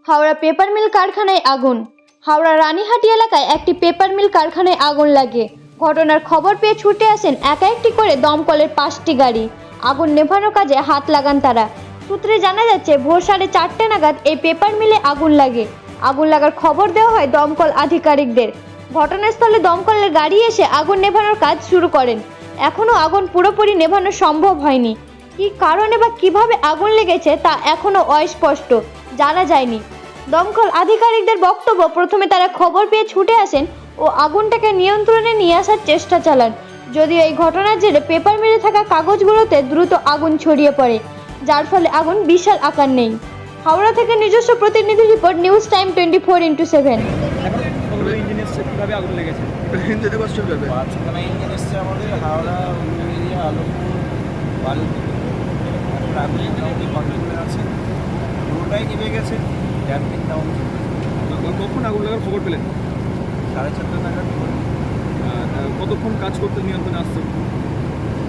Howrah paper mill কারখানায় আগুন। হাওড়া রানীহাটি এলাকায় একটি পেপার মিল কারখানায় আগুন লাগে। ঘটনার খবর পেয়ে ছুটে আসেন একটি করে দমকলের 5টি গাড়ি। আগুন নেভানোর কাজে হাত লাগান তারা। সূত্রে জানা যাচ্ছে ভোর 4:30 নাগাদ এই পেপার মিলে আগুন লাগে। আগুন লাগার খবর দেওয়া হয় দমকল আধিকারিকদের। ঘটনাস্থলে দমকলের গাড়ি এসে আগুন নেভানোর কাজ শুরু করেন। এখনও আগুন পুরোপুরি নেভানো সম্ভব হয়নি। কী কারণে বা কিভাবে আগুন লেগেছে তা এখনও অস্পষ্ট, জানা যায়নি। দমকল আধিকারিকদের বক্তব্য, প্রথমে তারা খবর পেয়ে ছুটে আসেন ও আগুনটাকে নিয়ন্ত্রণে নিয়ে আসার চেষ্টা চালান। যদিও এই ঘটনার জেরে পেপার মিলে থাকা কাগজগুলোতে দ্রুত আগুন ছড়িয়ে পড়ে, যার ফলে আগুন বিশাল আকার নেয়। হাওড়া থেকে নিজস্ব প্রতিনিধি report, news time 24x7। Engine এসছে, কীভাবে আগুন লেগেছে? হিন্দিতে কোশ্চেন করবে। পাঁচখানা ইঞ্জিন এসছে আমাদের হাওড়া, উলুবেড়িয়া, আলমপুর, বালুরঘাট। এখন আগুন মোটামুটি কন্ট্রোলে আছে, পুরোটাই নিভে গেছে। Damping down. কখন আগুন লাগার খবর পেলেন? 4:30 নাগাদ। কতক্ষণ কাজ করতে নিয়ন্ত্রণে আসছে?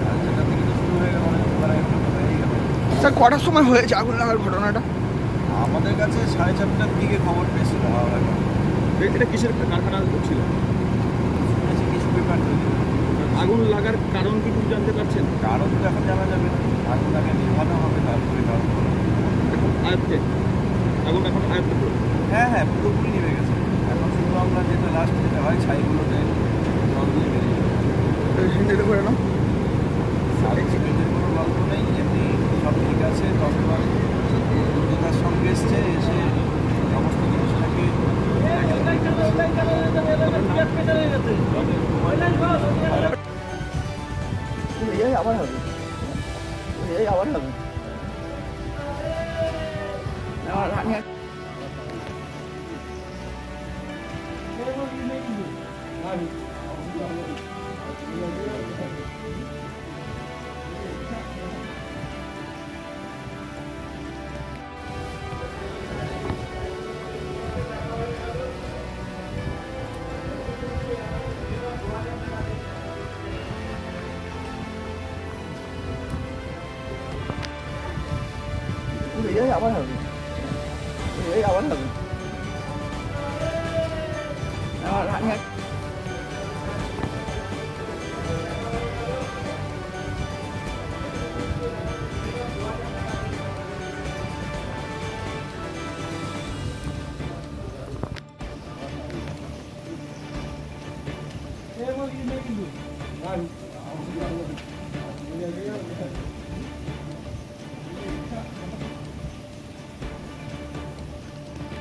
4:30 থেকে তো শুরু হয়ে গেল, অনেক বেলা একটু হয়ে গেল। স্যার কটার সময় হয়েছে আগুন লাগার ঘটনাটা? আমাদের কাছে 4:30টার দিকে খবর পেয়েছিল হাওড়া। এটা কিসের কারখানা ছিল? শুনেছি কিছু পেপার তৈরি। আগুন লাগার কারণ কি কিছু জানতে পারছেন? কারণ তো এখন জানা যাবে না, আগুন আগে নির্মাণও হবে, তারপরে কারণ বলা যাবে। এখন আয়ত্তে, আগুন এখন আয়ত্তে পুরো। হ্যাঁ, পুরোপুরি নিভে গেছে। এখন শুধু আমরা লাস্ট যেটা হয় ছাইগুলোতে জল দিয়ে বেরিয়ে যাবে। হিন্দিতে করে নাও। সার্টিফিকেটের কোনো গল্প নেই, এমনি সব ঠিক আছে। তখন দ্রুততার সঙ্গে এসছে, এসে সমস্ত জিনিসটাকে আবার হবে, আবার হবে। আবার হবে, আবার হবে। আগুন